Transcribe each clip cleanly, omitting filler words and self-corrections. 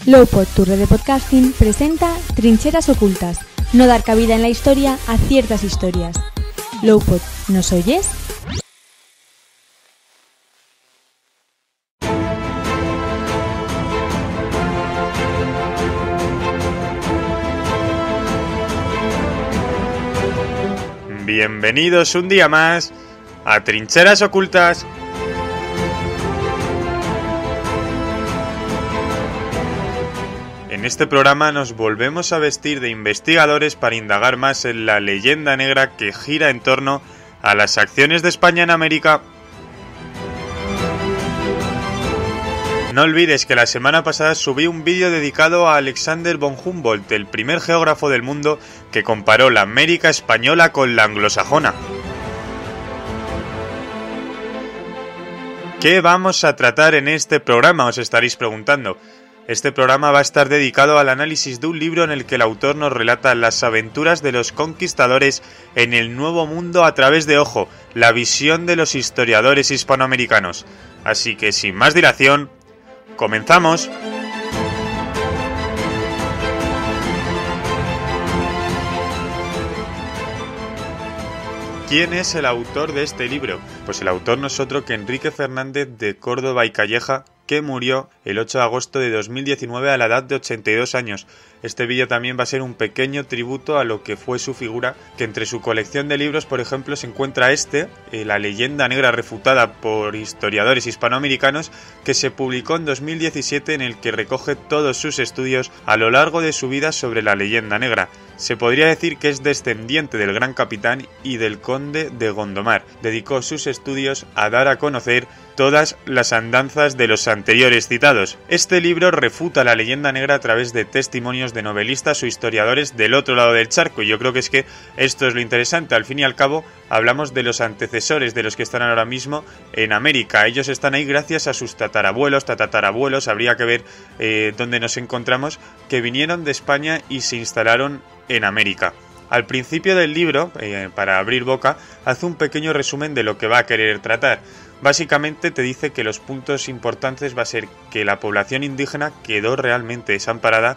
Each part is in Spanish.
Lowpod, tu red de podcasting, presenta Trincheras Ocultas, no dar cabida en la historia a ciertas historias. Lowpod, ¿nos oyes? Bienvenidos un día más a Trincheras Ocultas. En este programa nos volvemos a vestir de investigadores para indagar más en la leyenda negra que gira en torno a las acciones de España en América. No olvides que la semana pasada subí un vídeo dedicado a Alexander von Humboldt, el primer geógrafo del mundo que comparó la América española con la anglosajona. ¿Qué vamos a tratar en este programa?, os estaréis preguntando. Este programa va a estar dedicado al análisis de un libro en el que el autor nos relata las aventuras de los conquistadores en el Nuevo Mundo a través de, ojo, la visión de los historiadores hispanoamericanos. Así que sin más dilación, ¡comenzamos! ¿Quién es el autor de este libro? Pues el autor no es otro que Enrique Fernández de Córdoba y Calleja, que murió el 8 de agosto de 2019 a la edad de 82 años. Este vídeo también va a ser un pequeño tributo a lo que fue su figura, que entre su colección de libros, por ejemplo, se encuentra La leyenda negra refutada por historiadores hispanoamericanos, que se publicó en 2017, en el que recoge todos sus estudios a lo largo de su vida sobre la leyenda negra. Se podría decir que es descendiente del gran capitán y del conde de Gondomar. Dedicó sus estudios a dar a conocer todas las andanzas de los anteriores citados. Este libro refuta la leyenda negra a través de testimonios de novelistas o historiadores del otro lado del charco, y yo creo que es que esto es lo interesante. Al fin y al cabo, hablamos de los antecesores de los que están ahora mismo en América. Ellos están ahí gracias a sus tatarabuelos, habría que ver dónde nos encontramos, que vinieron de España y se instalaron en América. Al principio del libro, para abrir boca, hace un pequeño resumen de lo que va a querer tratar. Básicamente te dice que los puntos importantes va a ser que la población indígena quedó realmente desamparada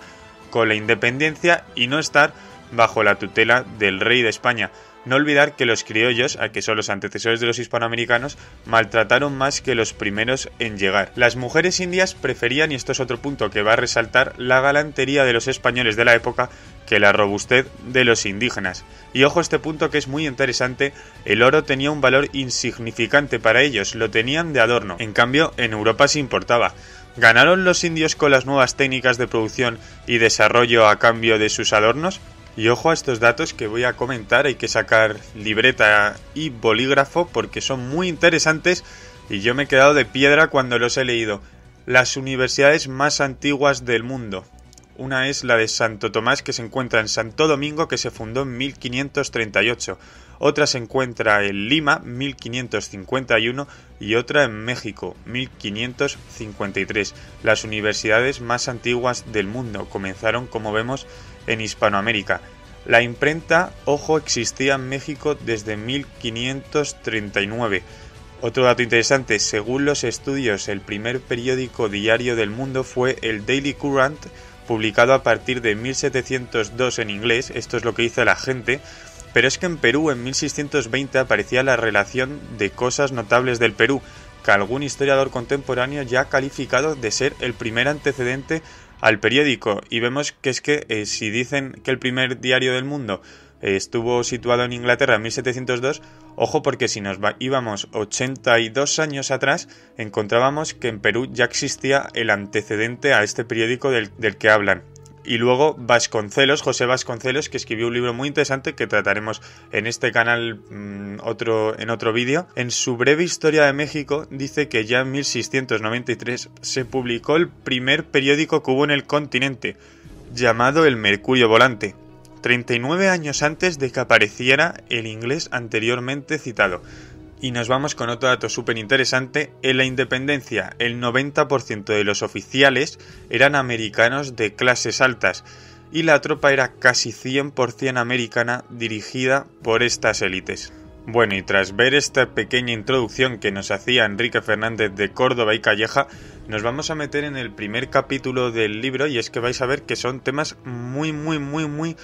con la independencia y no estar bajo la tutela del rey de España. No olvidar que los criollos, que son los antecesores de los hispanoamericanos, maltrataron más que los primeros en llegar. Las mujeres indias preferían, y esto es otro punto que va a resaltar, la galantería de los españoles de la época que la robustez de los indígenas. Y ojo este punto que es muy interesante, el oro tenía un valor insignificante para ellos, lo tenían de adorno. En cambio, en Europa se importaba. ¿Ganaron los indios con las nuevas técnicas de producción y desarrollo a cambio de sus adornos? Y ojo a estos datos que voy a comentar, hay que sacar libreta y bolígrafo porque son muy interesantes y yo me he quedado de piedra cuando los he leído. Las universidades más antiguas del mundo. Una es la de Santo Tomás, que se encuentra en Santo Domingo, que se fundó en 1538. Otra se encuentra en Lima, 1551, y otra en México, 1553. Las universidades más antiguas del mundo comenzaron, como vemos, en Hispanoamérica. La imprenta, ojo, existía en México desde 1539. Otro dato interesante, según los estudios, el primer periódico diario del mundo fue el Daily Courant, publicado a partir de 1702 en inglés. Esto es lo que dice la gente. Pero es que en Perú en 1620 aparecía la relación de cosas notables del Perú, que algún historiador contemporáneo ya ha calificado de ser el primer antecedente al periódico. Y vemos que es que si dicen que el primer diario del mundo estuvo situado en Inglaterra en 1702, ojo, porque si nos íbamos 82 años atrás, encontrábamos que en Perú ya existía el antecedente a este periódico del que hablan. Y luego Vasconcelos, José Vasconcelos, que escribió un libro muy interesante que trataremos en este canal en otro vídeo. En su breve historia de México dice que ya en 1693 se publicó el primer periódico que hubo en el continente, llamado El Mercurio Volante, 39 años antes de que apareciera el inglés anteriormente citado. Y nos vamos con otro dato súper interesante. En la independencia, el 90% de los oficiales eran americanos de clases altas y la tropa era casi 100% americana, dirigida por estas élites. Bueno, y tras ver esta pequeña introducción que nos hacía Enrique Fernández de Córdoba y Calleja, nos vamos a meter en el primer capítulo del libro, y es que vais a ver que son temas muy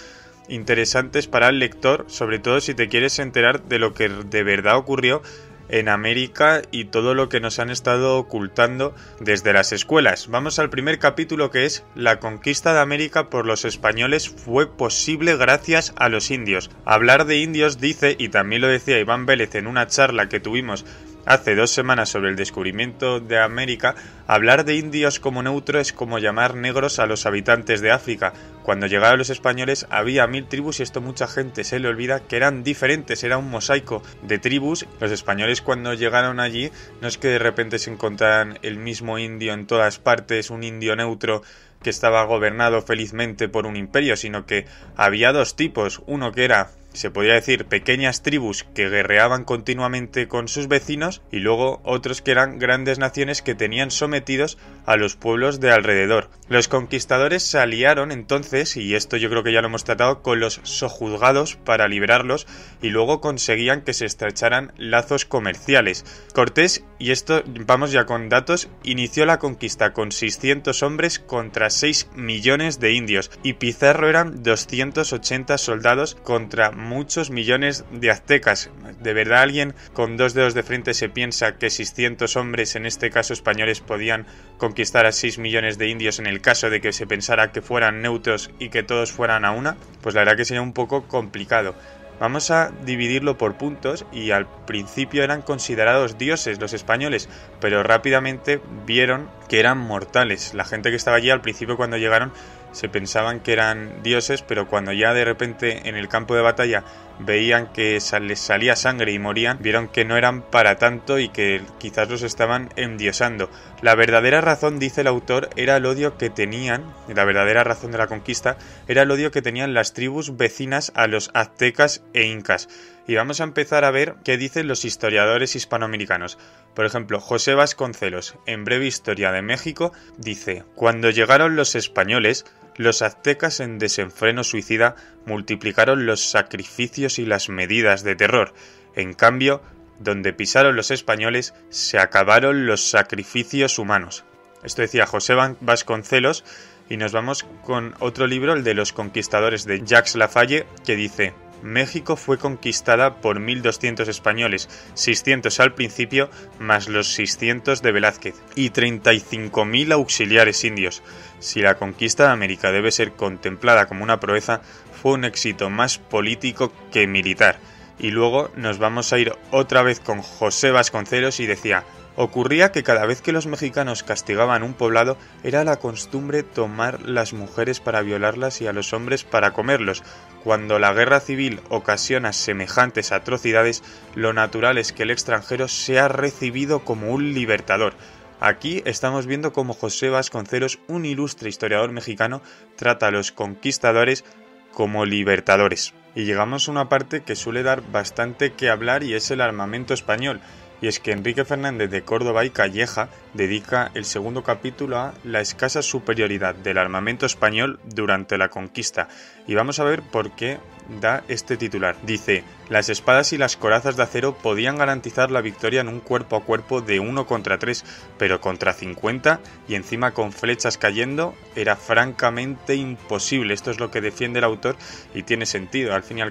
interesantes para el lector, sobre todo si te quieres enterar de lo que de verdad ocurrió en América y todo lo que nos han estado ocultando desde las escuelas. Vamos al primer capítulo, que es: la conquista de América por los españoles fue posible gracias a los indios. Hablar de indios, dice, y también lo decía Iván Vélez en una charla que tuvimos hace 2 semanas sobre el descubrimiento de América, hablar de indios como neutro es como llamar negros a los habitantes de África. Cuando llegaron los españoles había 1000 tribus y esto mucha gente se le olvida, que eran diferentes, era un mosaico de tribus. Los españoles cuando llegaron allí no es que de repente se encontraran el mismo indio en todas partes, un indio neutro que estaba gobernado felizmente por un imperio, sino que había 2 tipos, uno que era, se podría decir, pequeñas tribus que guerreaban continuamente con sus vecinos, y luego otros que eran grandes naciones que tenían sometidos a los pueblos de alrededor. Los conquistadores se aliaron entonces, y esto yo creo que ya lo hemos tratado, con los sojuzgados para liberarlos, y luego conseguían que se estrecharan lazos comerciales. Cortés, y esto vamos ya con datos, inició la conquista con 600 hombres contra 6 millones de indios, y Pizarro eran 280 soldados contra muchos millones de aztecas. ¿De verdad alguien con 2 dedos de frente se piensa que 600 hombres, en este caso españoles, podían conquistar a 6 millones de indios en el caso de que se pensara que fueran neutros y que todos fueran a una? Pues la verdad que sería un poco complicado. Vamos a dividirlo por puntos, y al principio eran considerados dioses los españoles, pero rápidamente vieron que eran mortales. La gente que estaba allí al principio, cuando llegaron, se pensaban que eran dioses, pero cuando ya de repente en el campo de batalla veían que les salía sangre y morían, vieron que no eran para tanto y que quizás los estaban endiosando. La verdadera razón, dice el autor, era el odio que tenían, la verdadera razón de la conquista era el odio que tenían las tribus vecinas a los aztecas e incas. Y vamos a empezar a ver qué dicen los historiadores hispanoamericanos. Por ejemplo, José Vasconcelos, en Breve Historia de México, dice: cuando llegaron los españoles, los aztecas en desenfreno suicida multiplicaron los sacrificios y las medidas de terror. En cambio, donde pisaron los españoles, se acabaron los sacrificios humanos. Esto decía José Vasconcelos, y nos vamos con otro libro, el de los conquistadores de Jacques Lafalle, que dice: México fue conquistada por 1200 españoles, 600 al principio, más los 600 de Velázquez, y 35.000 auxiliares indios. Si la conquista de América debe ser contemplada como una proeza, fue un éxito más político que militar. Y luego nos vamos a ir otra vez con José Vasconcelos, y decía: ocurría que cada vez que los mexicanos castigaban un poblado, era la costumbre tomar las mujeres para violarlas y a los hombres para comerlos. Cuando la guerra civil ocasiona semejantes atrocidades, lo natural es que el extranjero sea recibido como un libertador. Aquí estamos viendo cómo José Vasconcelos, un ilustre historiador mexicano, trata a los conquistadores como libertadores. Y llegamos a una parte que suele dar bastante que hablar, y es el armamento español. Y es que Enrique Fernández de Córdoba y Calleja dedica el segundo capítulo a la escasa superioridad del armamento español durante la conquista. Y vamos a ver por qué da este titular. Dice: las espadas y las corazas de acero podían garantizar la victoria en un cuerpo a cuerpo de 1 contra 3, pero contra 50 y encima con flechas cayendo era francamente imposible. Esto es lo que defiende el autor, y tiene sentido. Al fin y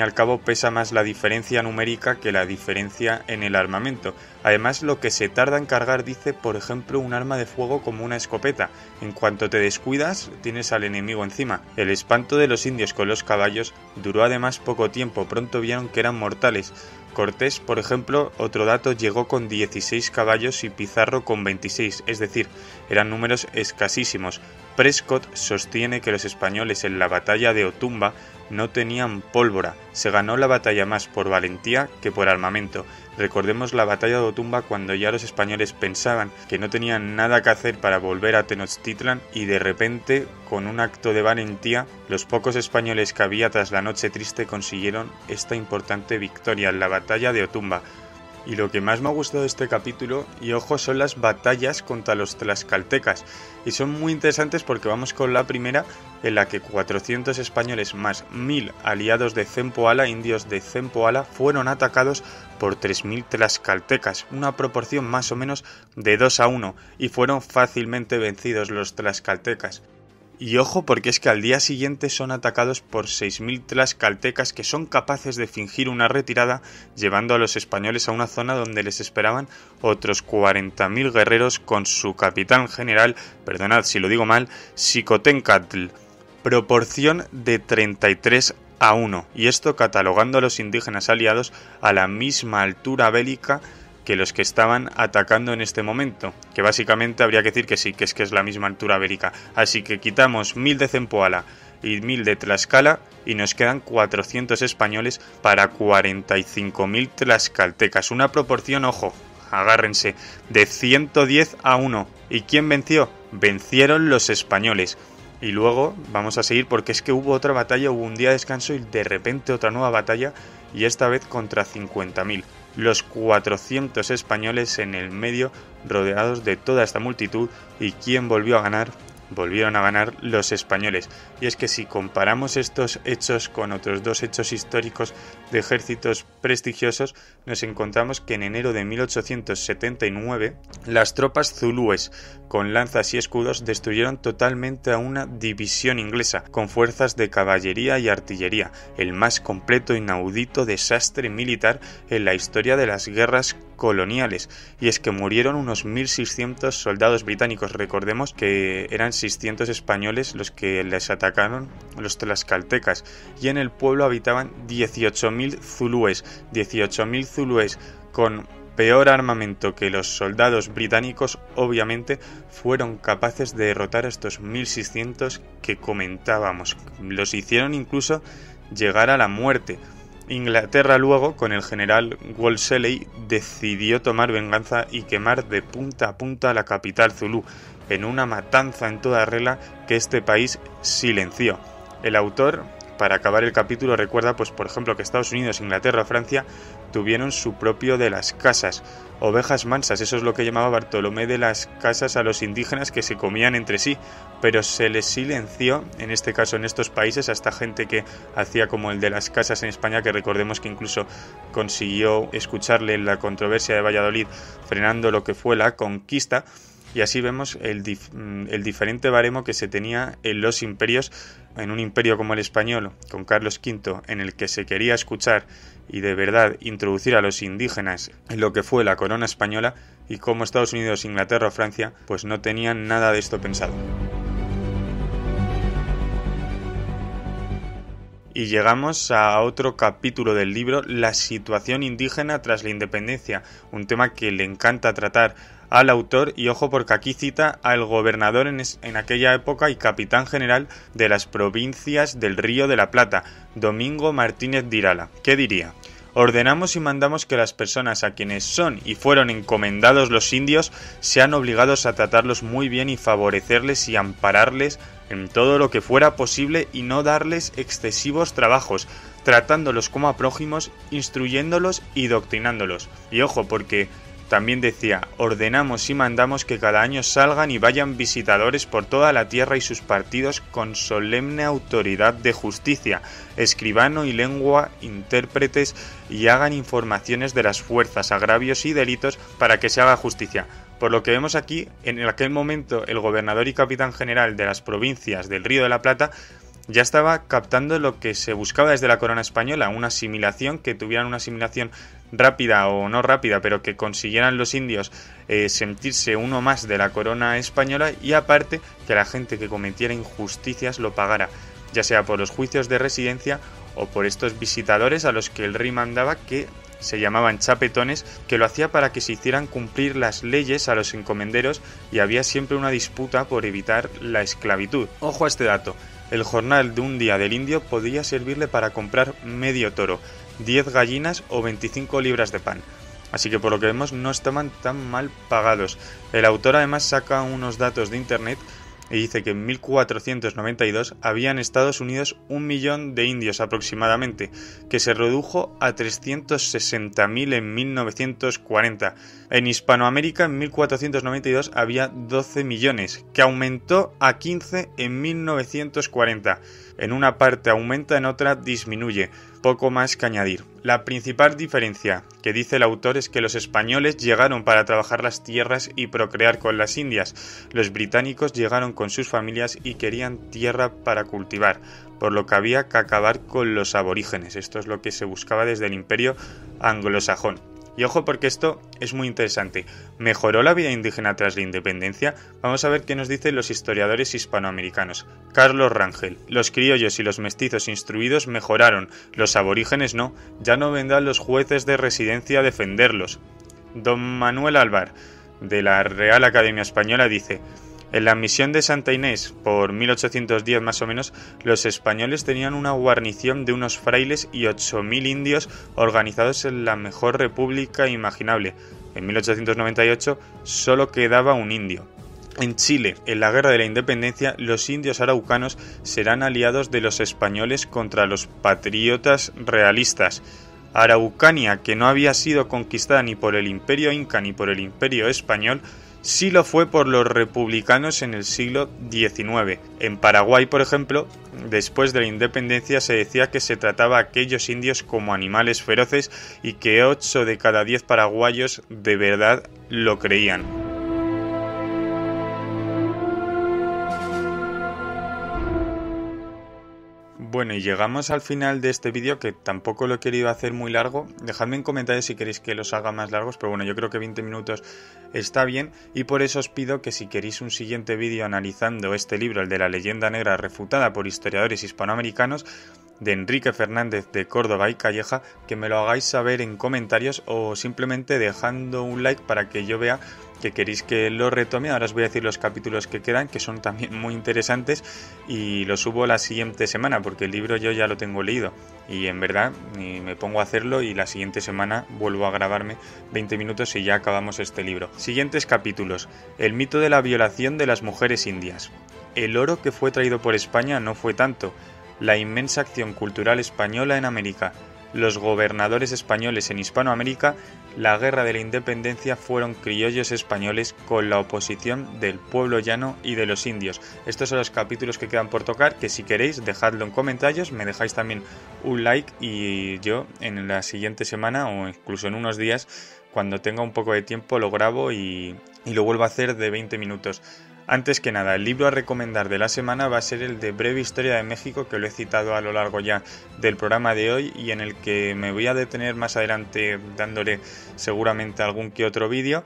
al cabo pesa más la diferencia numérica que la diferencia en el armamento. Además, lo que se tarda en cargar, dice, por ejemplo, un arma de fuego como una escopeta. En cuanto te descuidas, tienes al enemigo encima. El espanto de los indios con los caballos duró además poco tiempo. Pronto vieron que eran mortales. Cortés, por ejemplo, otro dato, llegó con 16 caballos y Pizarro con 26, es decir, eran números escasísimos. Prescott sostiene que los españoles en la batalla de Otumba no tenían pólvora. Se ganó la batalla más por valentía que por armamento. Recordemos la batalla de Otumba, cuando ya los españoles pensaban que no tenían nada que hacer para volver a Tenochtitlan, y de repente, con un acto de valentía, los pocos españoles que había tras la noche triste consiguieron esta importante victoria en la batalla de Otumba. Y lo que más me ha gustado de este capítulo, y ojo, son las batallas contra los tlaxcaltecas. Y son muy interesantes porque vamos con la primera, en la que 400 españoles más 1000 aliados de Zempoala, indios de Zempoala, fueron atacados por 3000 tlaxcaltecas, una proporción más o menos de 2-1, y fueron fácilmente vencidos los tlaxcaltecas. Y ojo, porque es que al día siguiente son atacados por 6000 tlaxcaltecas que son capaces de fingir una retirada, llevando a los españoles a una zona donde les esperaban otros 40.000 guerreros con su capitán general, perdonad si lo digo mal, Xicoténcatl, proporción de 33-1, y esto catalogando a los indígenas aliados a la misma altura bélica que los que estaban atacando en este momento, que básicamente habría que decir que sí, que es la misma altura bélica. Así que quitamos 1000 de Zempoala y 1000 de Tlaxcala y nos quedan 400 españoles para 45.000 tlaxcaltecas, una proporción, ojo, agárrense, de 110-1. ¿Y quién venció? Vencieron los españoles. Y luego vamos a seguir porque es que hubo otra batalla, hubo un día de descanso y de repente otra nueva batalla, y esta vez contra 50.000. Los 400 españoles en el medio, rodeados de toda esta multitud. ¿Y quién volvió a ganar? Volvieron a ganar los españoles. Y es que si comparamos estos hechos con otros dos hechos históricos de ejércitos prestigiosos, nos encontramos que en enero de 1879 las tropas zulúes con lanzas y escudos destruyeron totalmente a una división inglesa con fuerzas de caballería y artillería, el más completo e inaudito desastre militar en la historia de las guerras coloniales. Y es que murieron unos 1600 soldados británicos. Recordemos que eran 600 españoles los que les atacaron los tlaxcaltecas, y en el pueblo habitaban 18.000 zulúes, 18.000 zulúes con peor armamento que los soldados británicos. Obviamente fueron capaces de derrotar a estos 1600 que comentábamos. Los hicieron incluso llegar a la muerte. Inglaterra luego, con el general Wolseley, decidió tomar venganza y quemar de punta a punta la capital zulú, en una matanza en toda regla que este país silenció. El autor, para acabar el capítulo, recuerda, pues por ejemplo, que Estados Unidos, Inglaterra o Francia tuvieron su propio de las casas, ovejas mansas. Eso es lo que llamaba Bartolomé de las Casas a los indígenas que se comían entre sí, pero se les silenció, en este caso en estos países, a esta gente que hacía como el de las casas en España, que recordemos que incluso consiguió escucharle en la controversia de Valladolid, frenando lo que fue la conquista. Y así vemos el diferente baremo que se tenía en los imperios, en un imperio como el español, con Carlos V, en el que se quería escuchar y de verdad introducir a los indígenas en lo que fue la corona española, y como Estados Unidos, Inglaterra o Francia, pues no tenían nada de esto pensado. Y llegamos a otro capítulo del libro, la situación indígena tras la independencia, un tema que le encanta tratar al autor, y ojo porque aquí cita al gobernador en aquella época y capitán general de las provincias del Río de la Plata, Domingo Martínez de Irala. ¿Qué diría? Ordenamos y mandamos que las personas a quienes son y fueron encomendados los indios sean obligados a tratarlos muy bien y favorecerles y ampararles en todo lo que fuera posible y no darles excesivos trabajos, tratándolos como a prójimos, instruyéndolos y doctrinándolos. Y ojo, porque también decía, ordenamos y mandamos que cada año salgan y vayan visitadores por toda la tierra y sus partidos con solemne autoridad de justicia, escribano y lengua, intérpretes, y hagan informaciones de las fuerzas, agravios y delitos para que se haga justicia. Por lo que vemos aquí, en aquel momento el gobernador y capitán general de las provincias del Río de la Plata ya estaba captando lo que se buscaba desde la corona española, una asimilación, que tuvieran una asimilación rápida o no rápida, pero que consiguieran los indios sentirse uno más de la corona española, y aparte que la gente que cometiera injusticias lo pagara, ya sea por los juicios de residencia o por estos visitadores a los que el rey mandaba, que se llamaban chapetones, que lo hacía para que se hicieran cumplir las leyes a los encomenderos, y había siempre una disputa por evitar la esclavitud. Ojo a este dato. El jornal de un día del indio podía servirle para comprar medio toro, 10 gallinas o 25 libras de pan. Así que por lo que vemos no estaban tan mal pagados. El autor además saca unos datos de internet y dice que en 1492 había en Estados Unidos 1 millón de indios aproximadamente, que se redujo a 360.000 en 1940. En Hispanoamérica en 1492 había 12 millones, que aumentó a 15 en 1940. En una parte aumenta, en otra disminuye. Poco más que añadir. La principal diferencia que dice el autor es que los españoles llegaron para trabajar las tierras y procrear con las indias. Los británicos llegaron con sus familias y querían tierra para cultivar, por lo que había que acabar con los aborígenes. Esto es lo que se buscaba desde el imperio anglosajón. Y ojo porque esto es muy interesante. ¿Mejoró la vida indígena tras la independencia? Vamos a ver qué nos dicen los historiadores hispanoamericanos. Carlos Rangel. Los criollos y los mestizos instruidos mejoraron, los aborígenes no. Ya no vendrán los jueces de residencia a defenderlos. Don Manuel Alvar, de la Real Academia Española, dice: en la misión de Santa Inés, por 1810 más o menos, los españoles tenían una guarnición de unos frailes y 8.000 indios organizados en la mejor república imaginable. En 1898 solo quedaba un indio. En Chile, en la Guerra de la Independencia, los indios araucanos serán aliados de los españoles contra los patriotas realistas. Araucania, que no había sido conquistada ni por el Imperio Inca ni por el Imperio Español, sí lo fue por los republicanos en el siglo XIX. En Paraguay, por ejemplo, después de la independencia se decía que se trataba a aquellos indios como animales feroces y que 8 de cada 10 paraguayos de verdad lo creían. Bueno, y llegamos al final de este vídeo, que tampoco lo he querido hacer muy largo. Dejadme en comentarios si queréis que los haga más largos, pero bueno, yo creo que 20 minutos está bien, y por eso os pido que si queréis un siguiente vídeo analizando este libro, el de la leyenda negra refutada por historiadores hispanoamericanos, de Enrique Fernández de Córdoba y Calleja, que me lo hagáis saber en comentarios o simplemente dejando un like para que yo vea que queréis que lo retome. Ahora os voy a decir los capítulos que quedan, que son también muy interesantes, y lo subo la siguiente semana porque el libro yo ya lo tengo leído y en verdad me pongo a hacerlo, y la siguiente semana vuelvo a grabarme 20 minutos y ya acabamos este libro. Siguientes capítulos: el mito de la violación de las mujeres indias, el oro que fue traído por España no fue tanto, la inmensa acción cultural española en América, los gobernadores españoles en Hispanoamérica, la guerra de la independencia fueron criollos españoles con la oposición del pueblo llano y de los indios. Estos son los capítulos que quedan por tocar, que si queréis dejadlo en comentarios, me dejáis también un like, y yo en la siguiente semana o incluso en unos días, cuando tenga un poco de tiempo, lo grabo y lo vuelvo a hacer de 20 minutos. Antes que nada, el libro a recomendar de la semana va a ser el de Breve Historia de México, que lo he citado a lo largo ya del programa de hoy y en el que me voy a detener más adelante dándole seguramente algún que otro vídeo.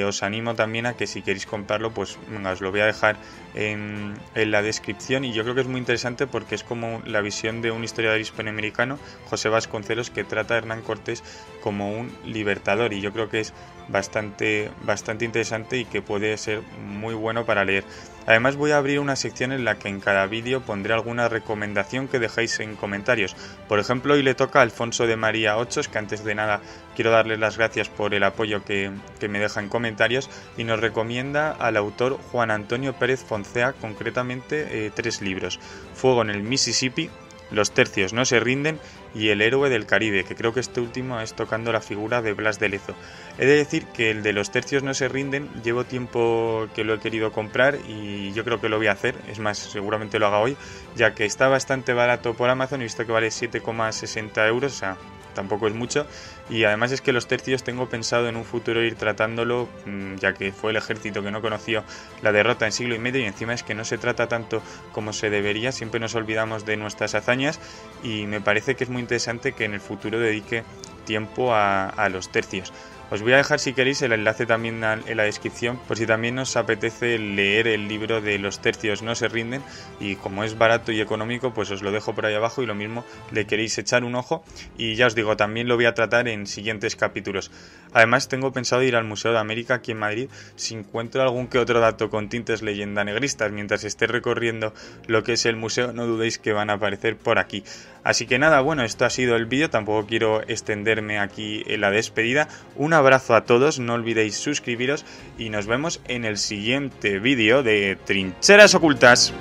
Os animo también a que si queréis comprarlo, pues os lo voy a dejar en la descripción, y yo creo que es muy interesante porque es como la visión de un historiador hispanoamericano, José Vasconcelos, que trata a Hernán Cortés como un libertador, y yo creo que es bastante interesante y que puede ser muy bueno para leer. Además voy a abrir una sección en la que en cada vídeo pondré alguna recomendación que dejéis en comentarios. Por ejemplo, hoy le toca a Alfonso de María Ochos, que antes de nada quiero darle las gracias por el apoyo que me deja en comentarios, y nos recomienda al autor Juan Antonio Pérez Foncea, concretamente 3 libros: Fuego en el Mississippi, Los tercios no se rinden y El héroe del Caribe, que creo que este último es tocando la figura de Blas de Lezo. He de decir que el de Los tercios no se rinden llevo tiempo que lo he querido comprar y yo creo que lo voy a hacer, es más, seguramente lo haga hoy, ya que está bastante barato por Amazon, he visto que vale 7,60 euros, o sea, tampoco es mucho, y además es que Los tercios tengo pensado en un futuro ir tratándolo, ya que fue el ejército que no conoció la derrota en siglo y medio, y encima es que no se trata tanto como se debería, siempre nos olvidamos de nuestras hazañas, y me parece que es muy interesante que en el futuro dedique tiempo a Los tercios. Os voy a dejar, si queréis, el enlace también en la descripción, por si también os apetece leer el libro de Los tercios no se rinden, y como es barato y económico, pues os lo dejo por ahí abajo, y lo mismo le queréis echar un ojo, y ya os digo, también lo voy a tratar en siguientes capítulos. Además tengo pensado ir al Museo de América aquí en Madrid, si encuentro algún que otro dato con tintes leyenda negristas mientras esté recorriendo lo que es el museo, no dudéis que van a aparecer por aquí. Así que nada, bueno, esto ha sido el vídeo, tampoco quiero extenderme aquí en la despedida. Un abrazo abrazo a todos, no olvidéis suscribiros y nos vemos en el siguiente vídeo de Trincheras Ocultas.